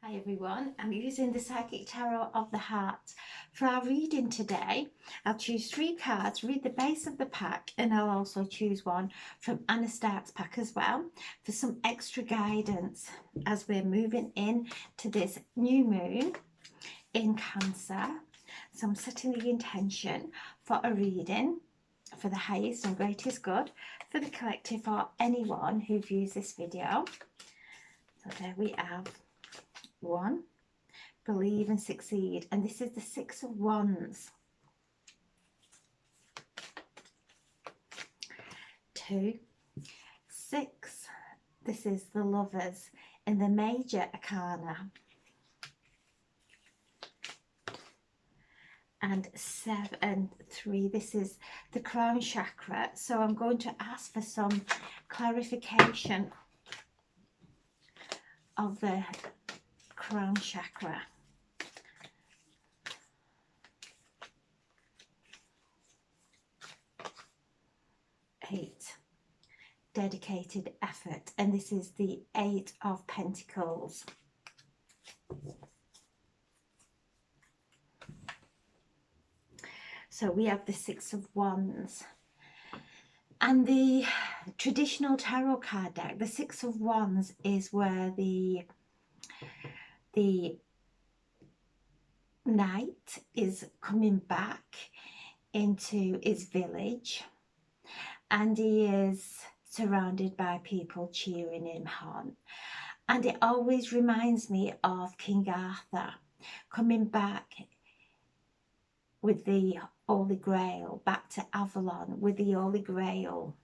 Hi everyone, I'm using the Psychic Tarot of the Heart. For our reading today, I'll choose 3 cards, read the base of the pack, and I'll also choose one from Anna Stark's pack as well for some extra guidance as we're moving in to this new moon in Cancer. So I'm setting the intention for a reading for the highest and greatest good for the collective or anyone who views this video. So there we have 1, believe and succeed, and this is the 6 of Wands. 2, 6, this is the Lovers in the major arcana, and 7, 3, this is the crown chakra. So I'm going to ask for some clarification of the crown chakra. 8, dedicated effort, and this is the 8 of Pentacles. So we have the 6 of Wands. And the traditional tarot card deck, the 6 of Wands is where the knight is coming back into his village, and he is surrounded by people cheering him on. And it always reminds me of King Arthur coming back with the Holy Grail, back to Avalon with the Holy Grail.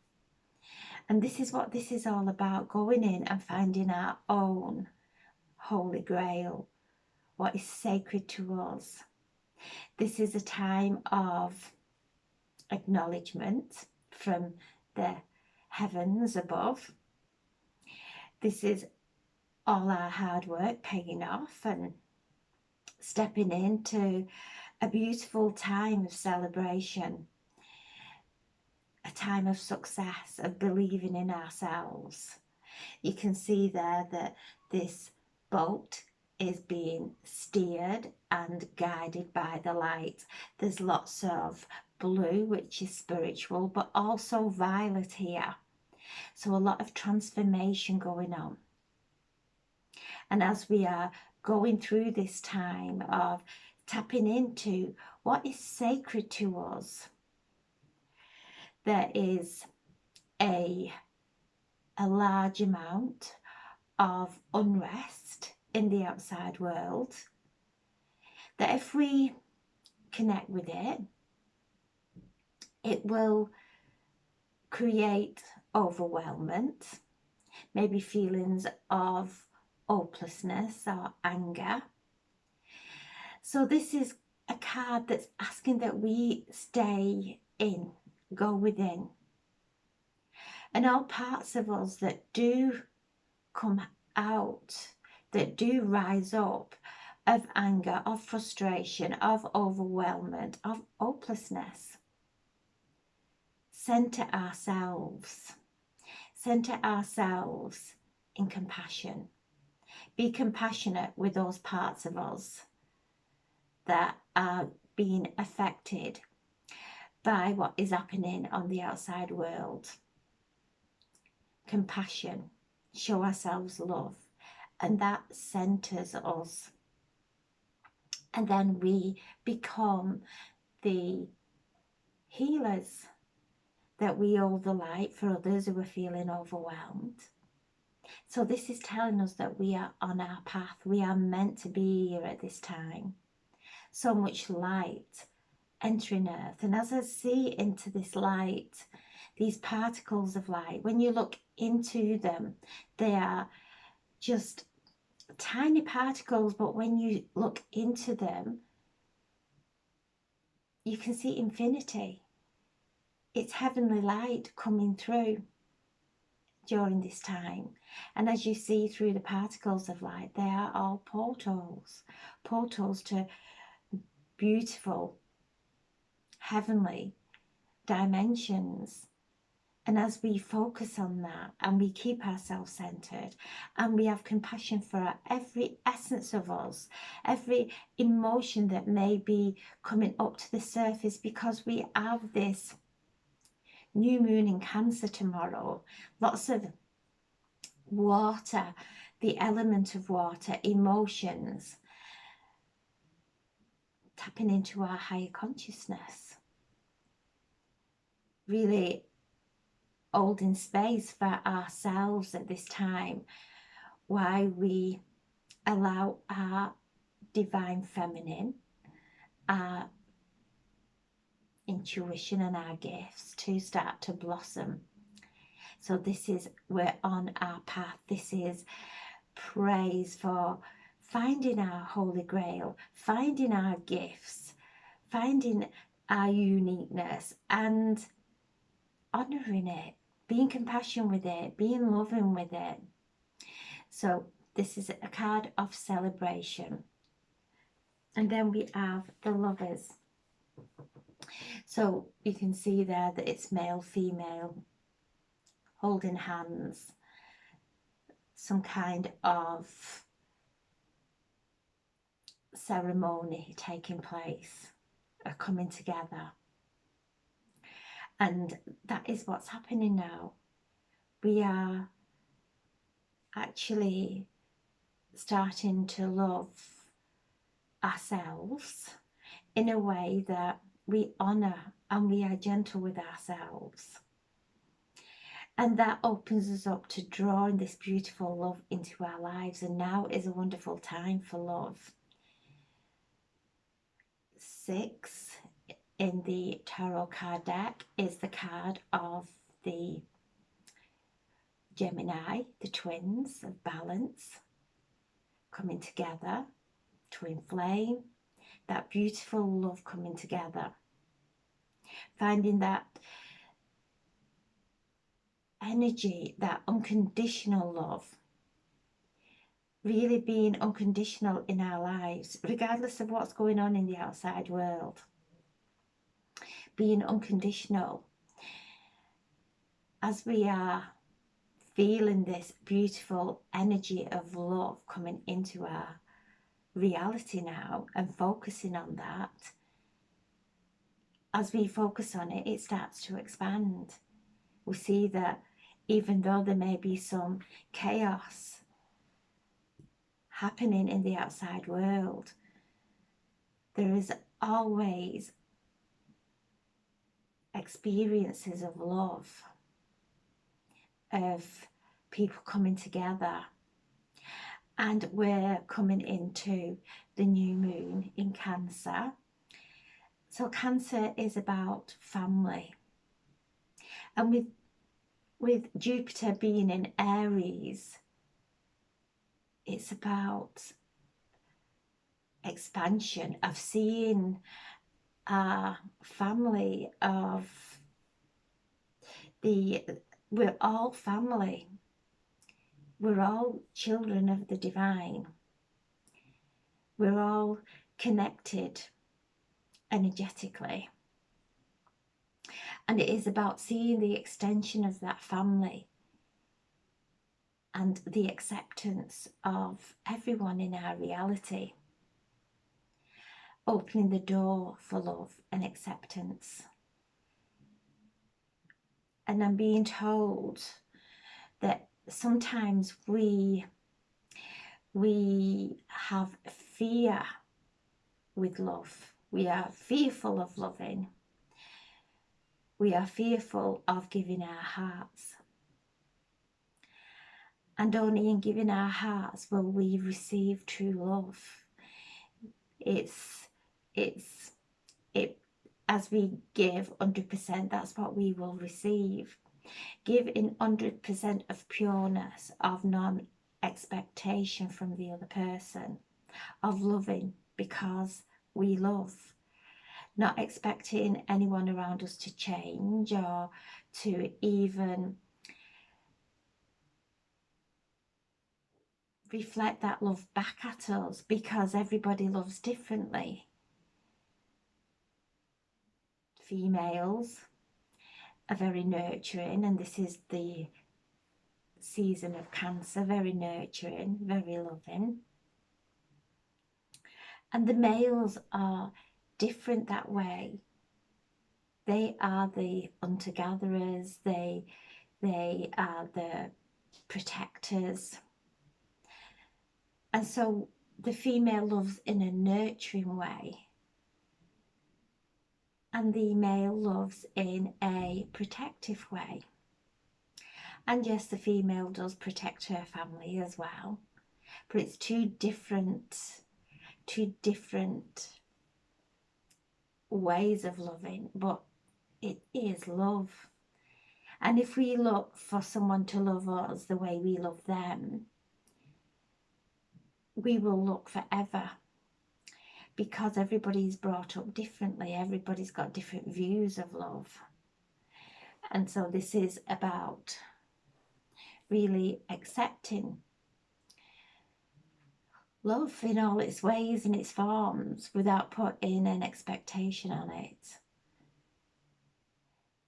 And this is what this is all about, going in and finding our own Holy Grail, what is sacred to us. This is a time of acknowledgement from the heavens above. This is all our hard work paying off and stepping into a beautiful time of celebration, a time of success, of believing in ourselves. You can see there that this boat is being steered and guided by the light. There's lots of blue, which is spiritual, but also violet here. So a lot of transformation going on. And as we are going through this time of tapping into what is sacred to us, there is a large amount of unrest in the outside world, that if we connect with it, it will create overwhelmment, maybe feelings of hopelessness or anger. So this is a card that's asking that we stay in, go within. And all parts of us that do come out, that do rise up, of anger, of frustration, of overwhelmment, of hopelessness. Center ourselves in compassion. Be compassionate with those parts of us that are being affected by what is happening on the outside world. Compassion, show ourselves love, and that centers us. And then we become the healers, that we hold the light for others who are feeling overwhelmed. So this is telling us that we are on our path. We are meant to be here at this time. So much light entering earth. And as I see into this light, these particles of light, when you look into them, they are just tiny particles, but when you look into them, you can see infinity. It's heavenly light coming through during this time. And as you see through the particles of light, they are all portals to beautiful heavenly dimensions And as we focus on that and we keep ourselves centered and we have compassion for every essence of us, every emotion that may be coming up to the surface, because we have this new moon in Cancer tomorrow, lots of water, the element of water, emotions, tapping into our higher consciousness, really holding space for ourselves at this time, why we allow our divine feminine, our intuition and our gifts to start to blossom. So this is, we're on our path. This is praise for finding our holy grail, finding our gifts, finding our uniqueness and honoring it, being compassionate with it, being loving with it. So this is a card of celebration. And then we have the Lovers. So you can see there that it's male, female, holding hands, some kind of ceremony taking place, are coming together. And that is what's happening now. We are actually starting to love ourselves in a way that we honour and we are gentle with ourselves. And that opens us up to drawing this beautiful love into our lives. And now is a wonderful time for love. 6 in the tarot card deck is the card of the Gemini, the twins of balance, coming together, twin flame, that beautiful love coming together. Finding that energy, that unconditional love, really being unconditional in our lives, regardless of what's going on in the outside world. Being unconditional as we are feeling this beautiful energy of love coming into our reality now and focusing on that. As we focus on it, it starts to expand. We see that even though there may be some chaos happening in the outside world, there is always experiences of love, of people coming together. And we're coming into the new moon in Cancer. So Cancer is about family. And with Jupiter being in Aries, it's about expansion, of seeing our family, of we're all family. We're all children of the divine. We're all connected energetically. And it is about seeing the extension of that family and the acceptance of everyone in our reality. Opening the door for love and acceptance. And I'm being told that sometimes we have fear with love. We are fearful of loving. We are fearful of giving our hearts. And only in giving our hearts will we receive true love. As we give 100%, that's what we will receive. Give in 100% of pureness, of non-expectation from the other person, of loving because we love. Not expecting anyone around us to change or to even reflect that love back at us, because everybody loves differently. Females, are very nurturing, and this is the season of Cancer, very nurturing, very loving. And the males are different that way. They are the hunter-gatherers, they are the protectors. And so the female loves in a nurturing way, and the male loves in a protective way. And yes, the female does protect her family as well, but it's two different ways of loving, but it is love. And if we look for someone to love us the way we love them, we will look forever, because everybody's brought up differently, everybody's got different views of love. And so this is about really accepting love in all its ways and its forms without putting an expectation on it.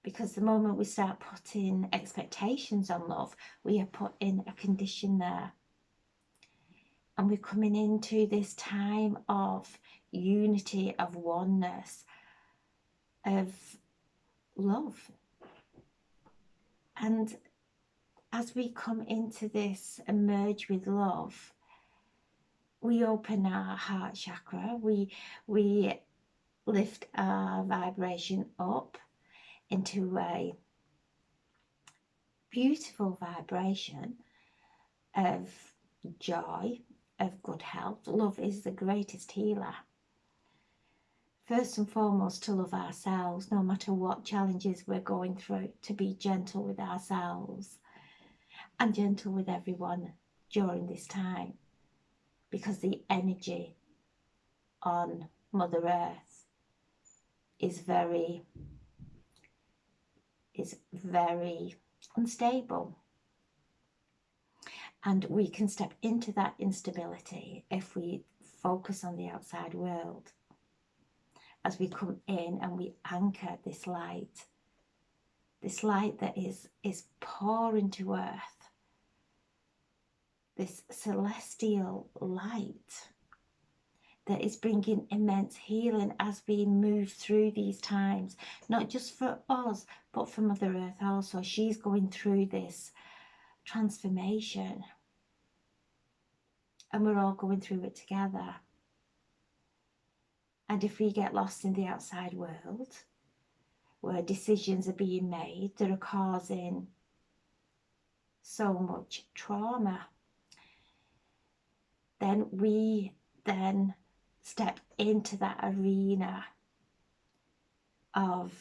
Because the moment we start putting expectations on love, we are putting a condition there. And we're coming into this time of unity, of oneness, of love. And as we come into this and merge with love, we open our heart chakra, we lift our vibration up into a beautiful vibration of joy, of good health. Love is the greatest healer. First and foremost, to love ourselves, no matter what challenges we're going through, to be gentle with ourselves and gentle with everyone during this time, because the energy on Mother Earth is very unstable. And we can step into that instability if we focus on the outside world. As we come in and we anchor this light that is pouring to earth, this celestial light that is bringing immense healing as we move through these times, not just for us, but for Mother Earth also. She's going through this transformation, and we're all going through it together. And if we get lost in the outside world, where decisions are being made that are causing so much trauma, then we step into that arena of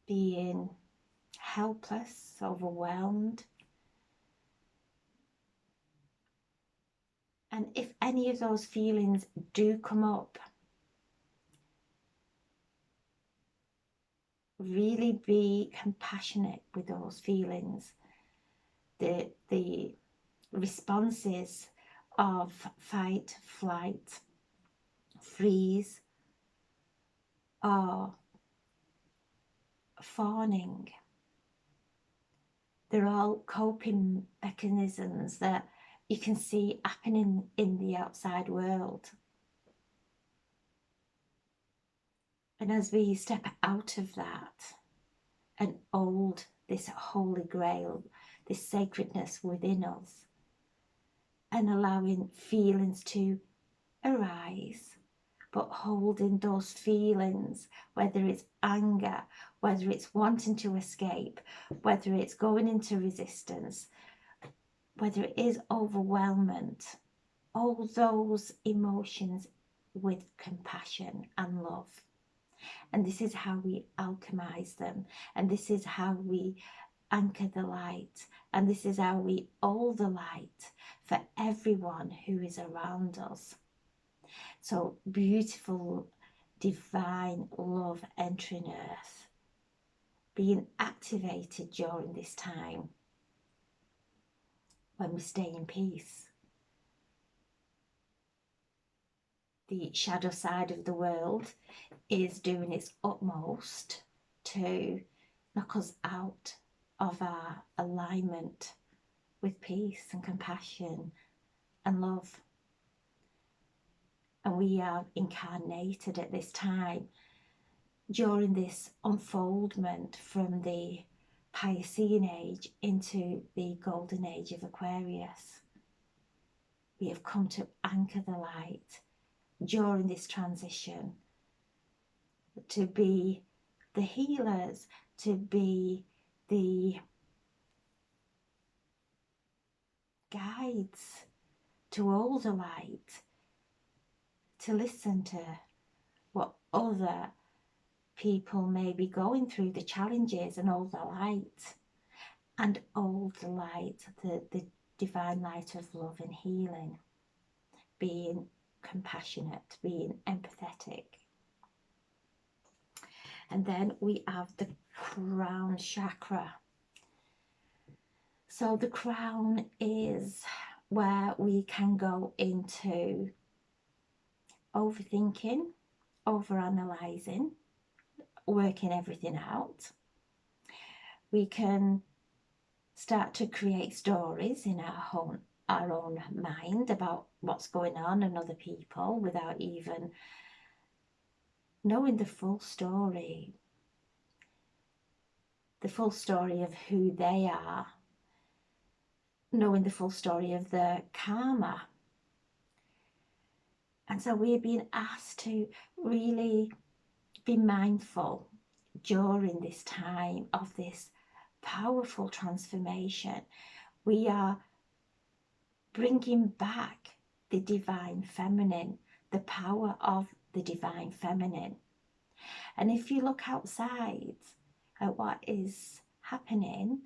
being helpless, overwhelmed. And if any of those feelings do come up, really be compassionate with those feelings. The responses of fight, flight, freeze, or fawning, they're all coping mechanisms that you can see happening in the outside world. And as we step out of that and hold this holy grail, this sacredness within us, and allowing feelings to arise, but holding those feelings, whether it's anger, whether it's wanting to escape, whether it's going into resistance, whether it is overwhelmment, all those emotions with compassion and love. And this is how we alchemize them, and this is how we anchor the light, and this is how we hold the light for everyone who is around us. So beautiful, divine love entering earth, being activated during this time when we stay in peace. The shadow side of the world is doing its utmost to knock us out of our alignment with peace and compassion and love. And we are incarnated at this time during this unfoldment from the Piscean age into the golden age of Aquarius. We have come to anchor the light during this transition, to be the healers, to be the guides, to hold the light, to listen to what other people may be going through, the challenges, and hold the light, and hold the light, the divine light of love and healing, being compassionate, being empathetic. And then we have the crown chakra. So the crown is where we can go into overthinking, overanalyzing, working everything out. We can start to create stories in our own mind about what's going on and other people without even knowing the full story of who they are, knowing the full story of their karma. And so we're being asked to really be mindful during this time of this powerful transformation. We are bringing back the divine feminine, the power of the divine feminine. And if you look outside at what is happening,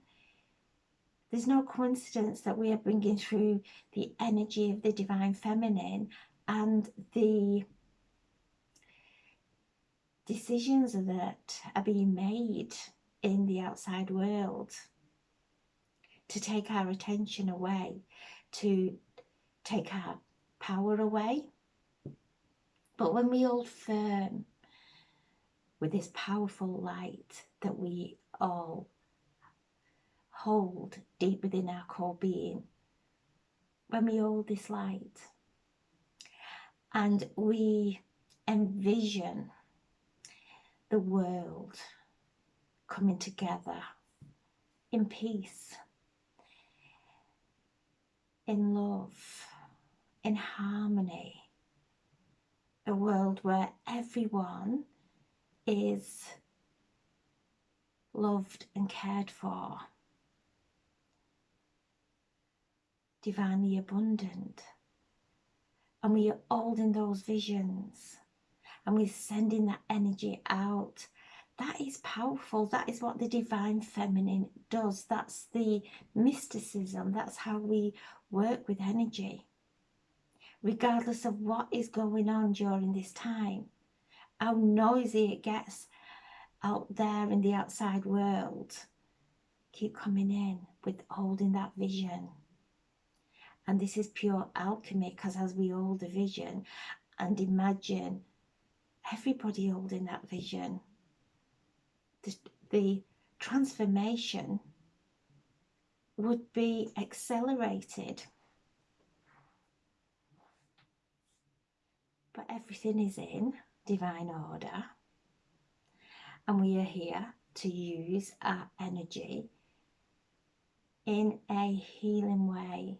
there's no coincidence that we are bringing through the energy of the divine feminine, and the decisions that are being made in the outside world to take our attention away, to take our power away. But when we hold firm with this powerful light that we all hold deep within our core being, when we hold this light and we envision the world coming together in peace, in love, in harmony, a world where everyone is loved and cared for, divinely abundant, and we are holding those visions and we're sending that energy out. That is powerful. That is what the divine feminine does. That's the mysticism. That's how we work with energy. Regardless of what is going on during this time, how noisy it gets out there in the outside world, keep coming in with holding that vision. And this is pure alchemy, because as we hold the vision and imagine everybody holding that vision, the transformation would be accelerated. But everything is in divine order, and we are here to use our energy in a healing way,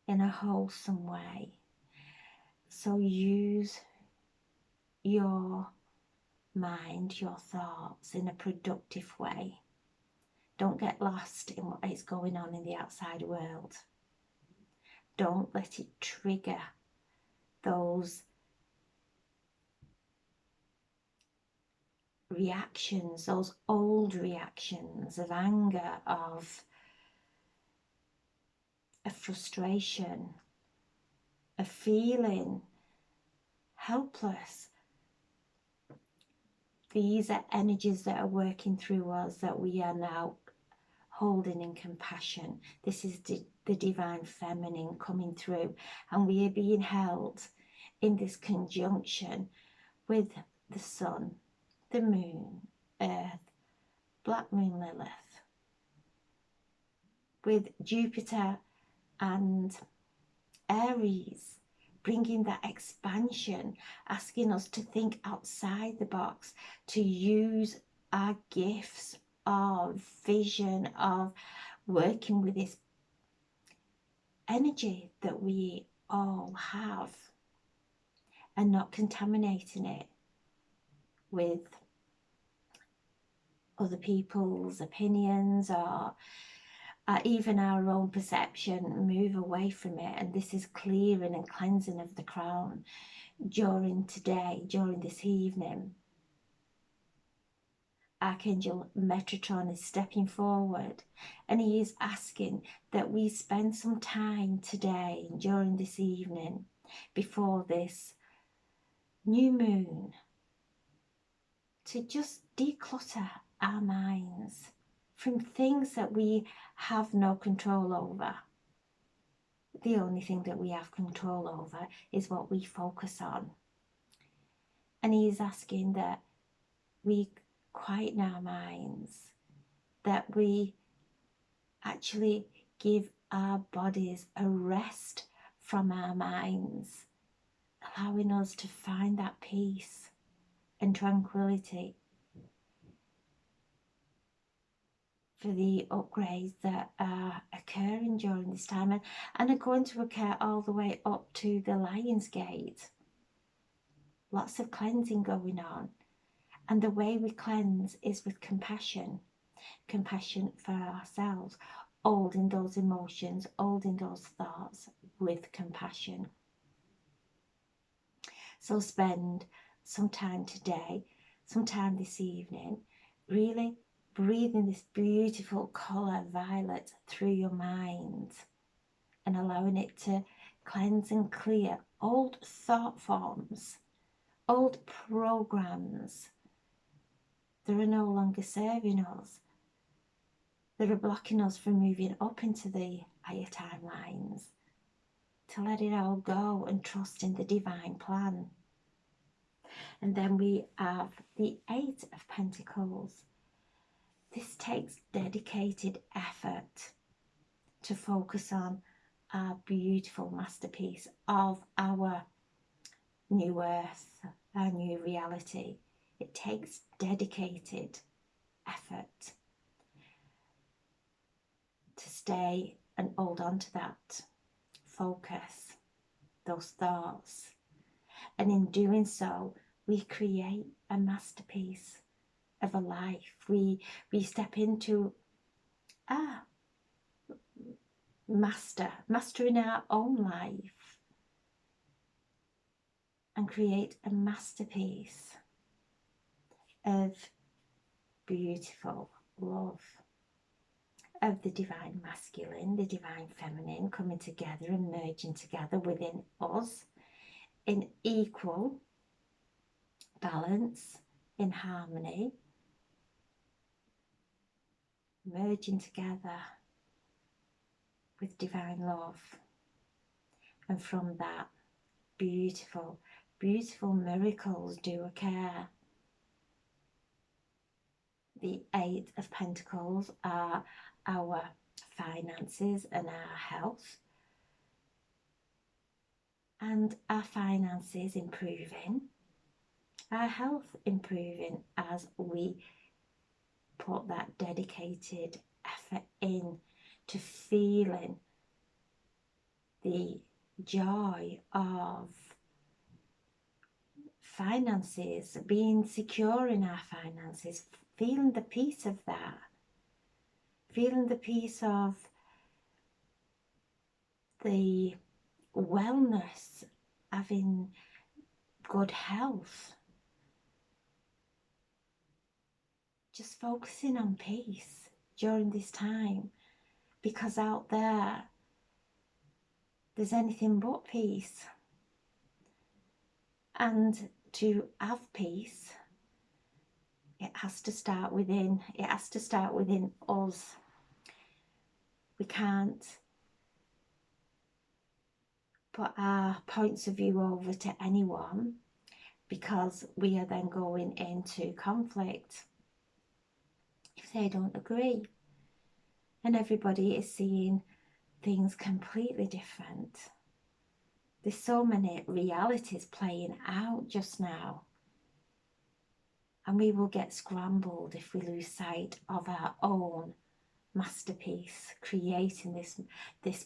in a wholesome way. So use your mind, your thoughts in a productive way. Don't get lost in what is going on in the outside world. Don't let it trigger those reactions, those old reactions of anger, of frustration, of feeling helpless. These are energies that are working through us that we are now holding in compassion. This is the divine feminine coming through, and we are being held in this conjunction with the sun, the moon, Earth, Black Moon Lilith, with Jupiter and Aries, bringing that expansion, asking us to think outside the box, to use our gifts of vision, of working with this energy that we all have, and not contaminating it with other people's opinions or even our own perception. Move away from it. And this is clearing and cleansing of the crown during today, during this evening. Archangel Metatron is stepping forward, and he is asking that we spend some time today, during this evening, before this new moon, to just declutter our minds from things that we have no control over. The only thing that we have control over is what we focus on. And he is asking that we quieten our minds, that we actually give our bodies a rest from our minds, allowing us to find that peace and tranquility for the upgrades that are occurring during this time and are going to occur all the way up to the Lion's Gate. Lots of cleansing going on. And the way we cleanse is with compassion. Compassion for ourselves. Holding those emotions, holding those thoughts with compassion. So spend some time today, some time this evening, really breathing this beautiful colour violet through your mind and allowing it to cleanse and clear old thought forms, old programs that are no longer serving us, that are blocking us from moving up into the higher timelines, to let it all go and trust in the divine plan. And then we have the Eight of Pentacles. This takes dedicated effort to focus on our beautiful masterpiece of our new earth, our new reality. It takes dedicated effort to stay and hold on to that focus, those thoughts. And in doing so, we create a masterpiece of a life. We step into mastering our own life and create a masterpiece of beautiful love, of the divine masculine, the divine feminine coming together and merging together within us in equal balance, in harmony, merging together with divine love. And from that, beautiful, beautiful miracles do occur. The Eight of Pentacles are our finances and our health. And our finances improving, our health improving as we put that dedicated effort in to feeling the joy of finances, being secure in our finances, feeling the peace of that, feeling the peace of the wellness, having good health, just focusing on peace during this time, because out there's anything but peace. And to have peace, it has to start within. It has to start within us. We can't put our points of view over to anyone, because we are then going into conflict. they don't agree. And everybody is seeing things completely different. There's so many realities playing out just now. And we will get scrambled if we lose sight of our own masterpiece, creating this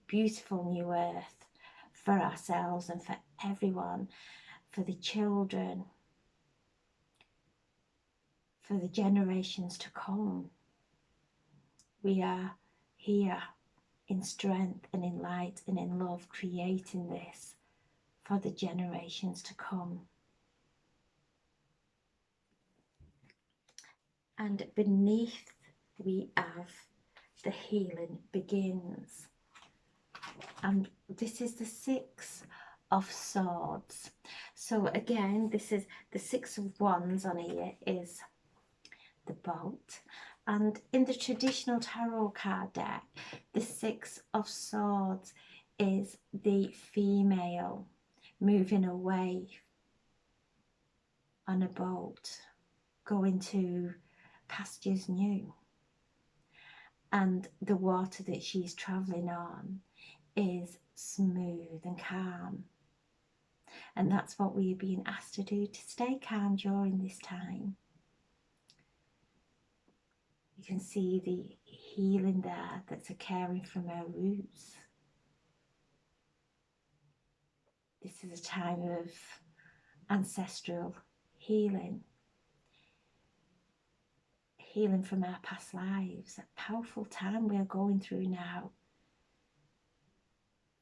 beautiful new earth for ourselves and for everyone, for the children, for the generations to come. We are here in strength and in light and in love, creating this for the generations to come. And beneath we have the healing begins. And this is the Six of Swords. So again, this is the Six of Wands on here is the boat. And in the traditional tarot card deck, the Six of Swords is the female moving away on a boat, going to pastures new. And the water that she's travelling on is smooth and calm. And that's what we're being asked to do, to stay calm during this time. You can see the healing there that's occurring from her roots. This is a time of ancestral healing. Healing from our past lives. A powerful time we're going through now.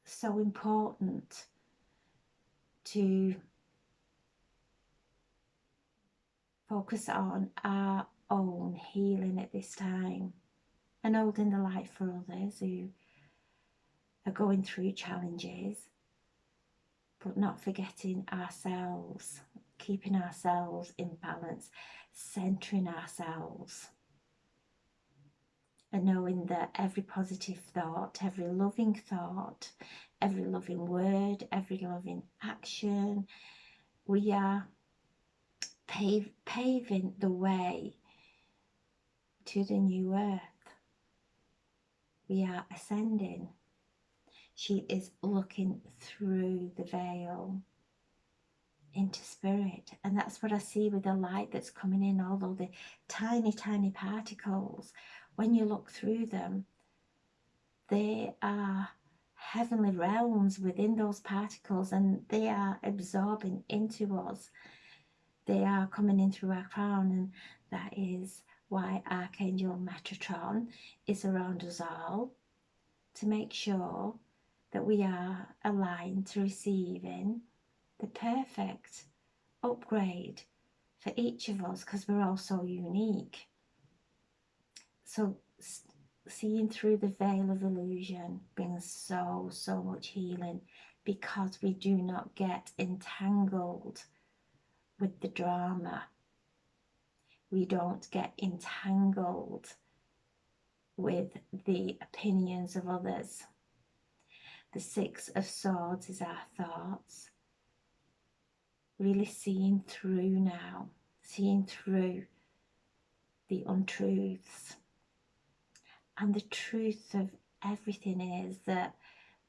So important to focus on our own healing at this time and holding the light for others who are going through challenges, but not forgetting ourselves, keeping ourselves in balance, centering ourselves, and knowing that every positive thought, every loving word, every loving action, we are paving the way to the new earth. We are ascending. She is looking through the veil into spirit, and that's what I see with the light that's coming in. Although the tiny particles, when you look through them, they are heavenly realms within those particles, and they are absorbing into us. They are coming in through our crown, and that is why Archangel Metatron is around us all, to make sure that we are aligned to receiving the perfect upgrade for each of us, because we're all so unique. So seeing through the veil of illusion brings so much healing, because we do not get entangled with the drama. We don't get entangled with the opinions of others. The Six of Swords is our thoughts. Really seeing through now, seeing through the untruths. And the truth of everything is that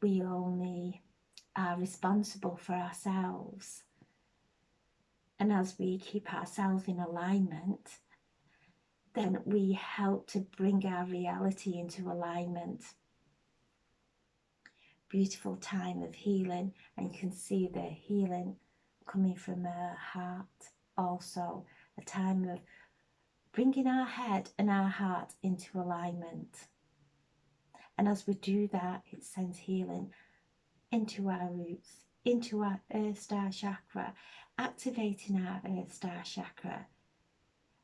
we only are responsible for ourselves. And as we keep ourselves in alignment, then we help to bring our reality into alignment. Beautiful time of healing, and you can see the healing coming from our heart. Also a time of bringing our head and our heart into alignment. And as we do that, it sends healing into our roots, into our Earth Star Chakra, activating our Earth Star Chakra.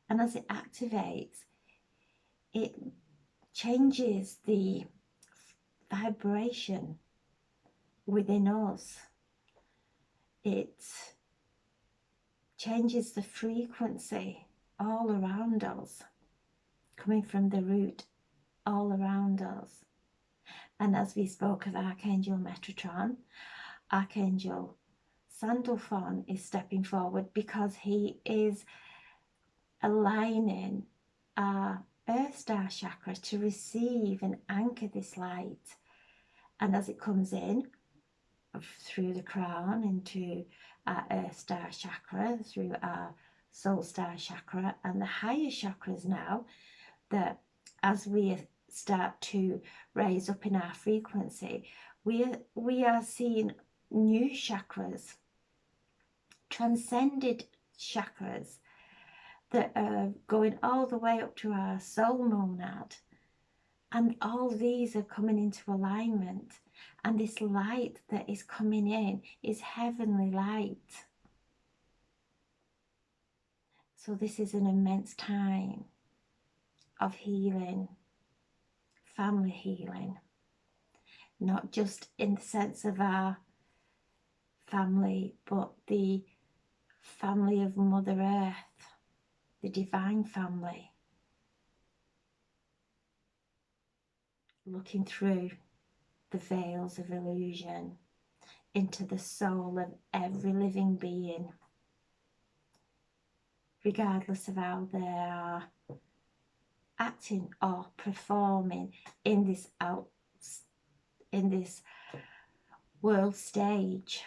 And as it activates, it changes the vibration within us. It changes the frequency all around us, coming from the root all around us. And as we spoke of Archangel Metatron, Archangel Sandalphon is stepping forward, because he is aligning our Earth Star Chakra to receive and anchor this light. And as it comes in through the crown into our Earth Star Chakra, through our Soul Star Chakra and the higher chakras now, that as we start to raise up in our frequency, we are seeing new chakras, transcended chakras that are going all the way up to our soul monad. And all these are coming into alignment. And this light that is coming in is heavenly light. So this is an immense time of healing, family healing. Not just in the sense of our family, but the family of Mother Earth, the divine family. Looking through the veils of illusion into the soul of every living being, regardless of how they are acting or performing in this world stage.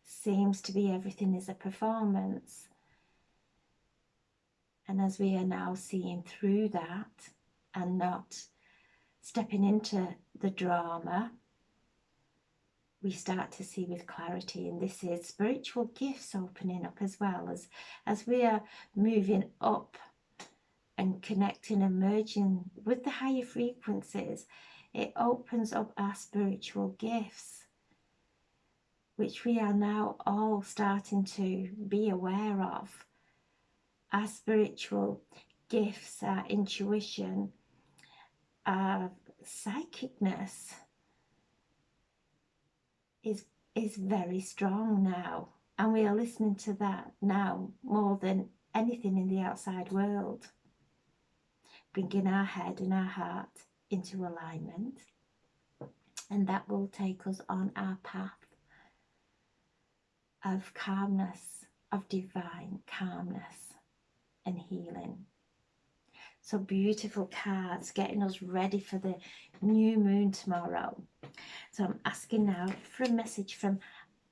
Seems to be everything is a performance. And as we are now seeing through that and not stepping into the drama, we start to see with clarity. And this is spiritual gifts opening up as well, as we are moving up and connecting and merging with the higher frequencies. It opens up our spiritual gifts, which we are now all starting to be aware of. Our spiritual gifts, our intuition, our psychicness is very strong now. And we are listening to that now more than anything in the outside world. Bringing our head and our heart into alignment. And that will take us on our path of calmness, of divine calmness and healing. So beautiful cards, getting us ready for the new moon tomorrow. So I'm asking now for a message from,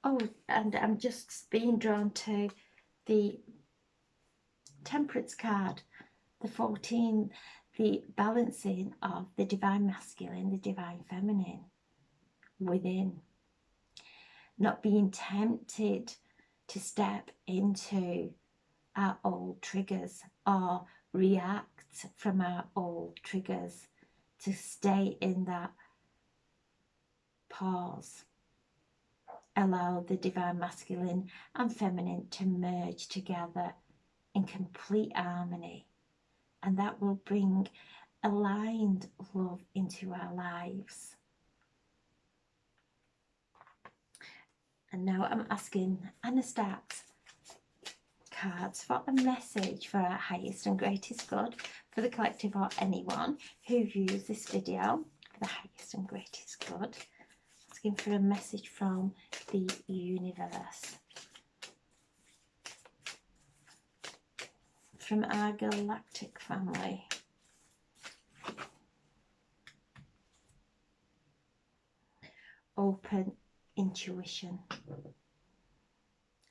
and I'm just being drawn to the Temperance card, the 14, the balancing of the divine masculine, the divine feminine within. Not being tempted to step into our old triggers or react from our old triggers, to stay in that pause. Allow the divine masculine and feminine to merge together in complete harmony, and that will bring aligned love into our lives. And now I'm asking Anastat cards for a message for our highest and greatest good for the collective or anyone who views this video for the highest and greatest good. Asking for a message from the universe, from our galactic family. Open intuition.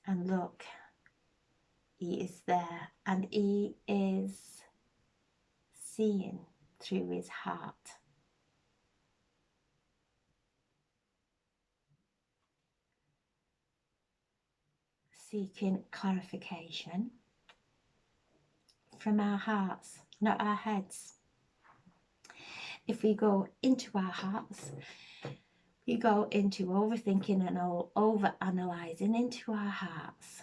And look, he is there, and he is seeing through his heart. Seeking clarification from our hearts, not our heads. If we go into our hearts, we go into overthinking and over-analysing into our hearts.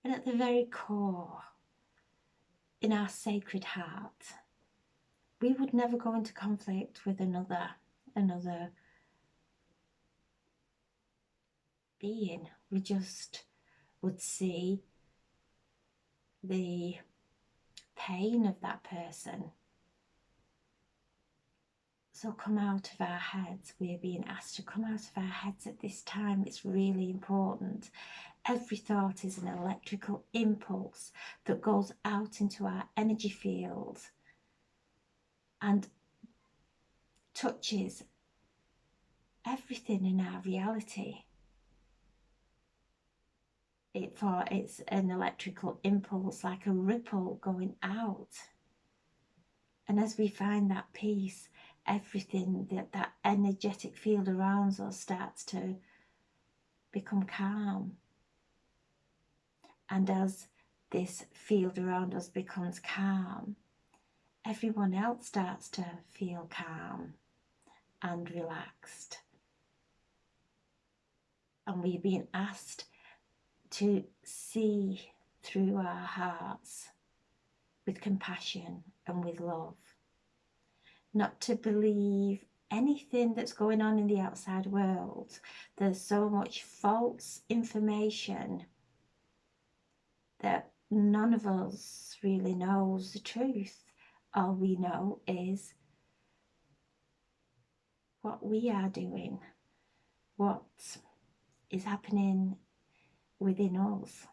And at the very core, in our sacred heart, we would never go into conflict with another being. We just would see the pain of that person, So come out of our heads. We're being asked to come out of our heads at this time. It's really important. Every thought is an electrical impulse that goes out into our energy field and touches everything in our reality. It's an electrical impulse, like a ripple going out. And as we find that peace, everything, that energetic field around us starts to become calm. And as this field around us becomes calm, everyone else starts to feel calm and relaxed. And we're being asked to see through our hearts with compassion and with love. Not to believe anything that's going on in the outside world. There's so much false information that none of us really knows the truth. All we know is what we are doing, what is happening within us.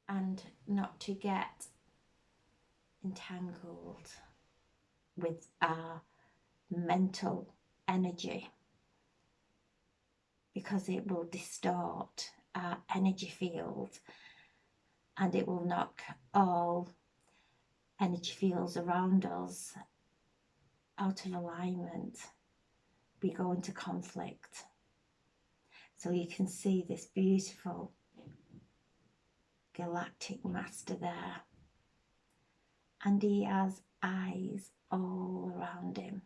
And not to get entangled with our mental energy, because it will distort our energy field and it will knock all energy fields around us out of alignment. We go into conflict. So you can see this beautiful galactic master there, and he has eyes all around him.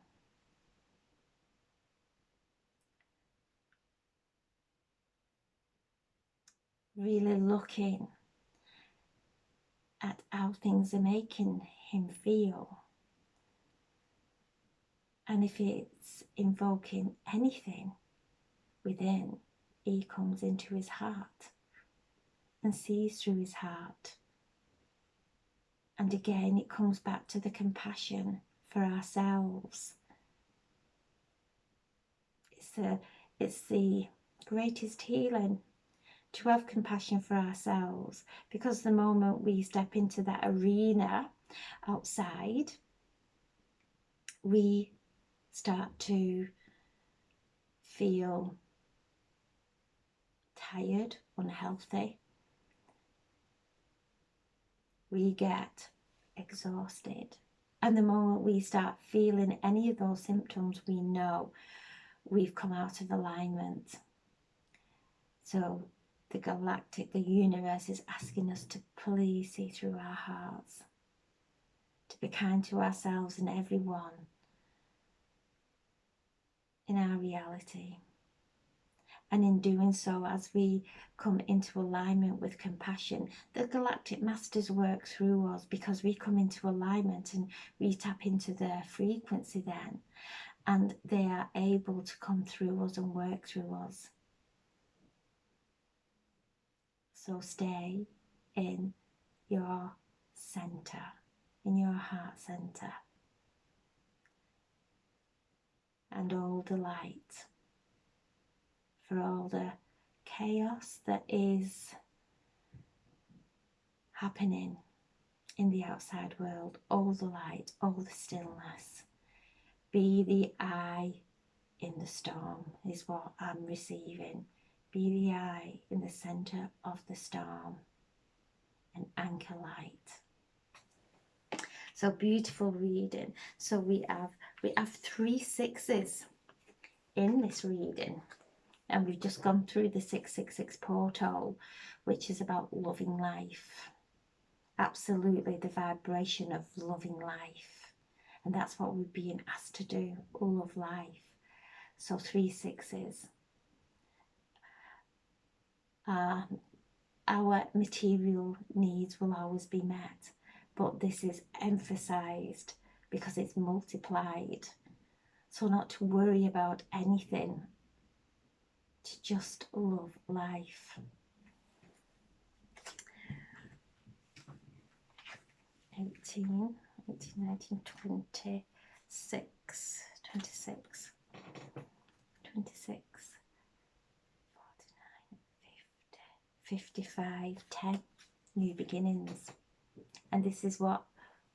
Really looking at how things are making him feel. And if it's invoking anything within, he comes into his heart and sees through his heart. And again, it comes back to the compassion for ourselves. It's the greatest healing to have compassion for ourselves, because the moment we step into that arena outside, we start to feel tired, unhealthy. We get exhausted. And the moment we start feeling any of those symptoms, we know we've come out of alignment. So the universe is asking us to please see through our hearts, to be kind to ourselves and everyone in our reality. And in doing so, as we come into alignment with compassion, the galactic masters work through us, because we come into alignment and we tap into their frequency then, and they are able to come through us and work through us. So stay in your center, in your heart center, and all the light for all the chaos that is happening in the outside world, all the light, all the stillness. Be the eye in the storm is what I'm receiving. Be the eye in the center of the storm, and anchor light. So beautiful reading. So we have 3 sixes in this reading, and we've just gone through the 666 portal, which is about loving life. Absolutely the vibration of loving life, and that's what we're being asked to do, love life. So 3 sixes. Our material needs will always be met, but this is emphasized because it's multiplied. So not to worry about anything, to just love life. 18, 19, 20, 26, 26, 49, 50, 55, 10 new beginnings. And this is what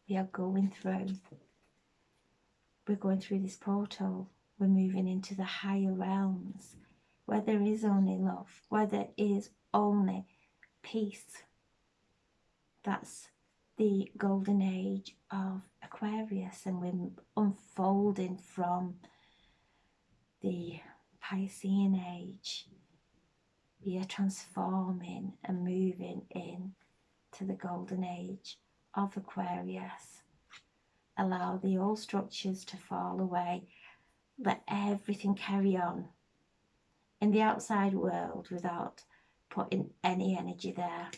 we are going through. We're going through this portal. We're moving into the higher realms where there is only love, where there is only peace. That's the golden age of Aquarius, and we're unfolding from the Piscean age. We are transforming and moving in to the golden age of Aquarius. Allow the old structures to fall away. Let everything carry on in the outside world without putting any energy there,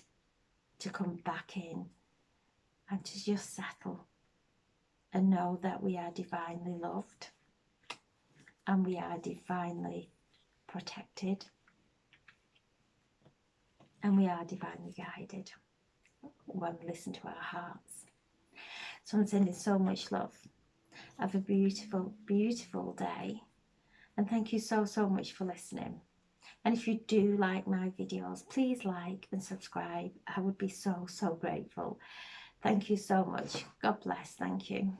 to come back in and to just settle and know that we are divinely loved and we are divinely protected and we are divinely guided when we listen to our hearts. So I'm sending so much love. Have a beautiful, beautiful day. And thank you so, so much for listening. And if you do like my videos, please like and subscribe. I would be so, so grateful. Thank you so much. God bless. Thank you.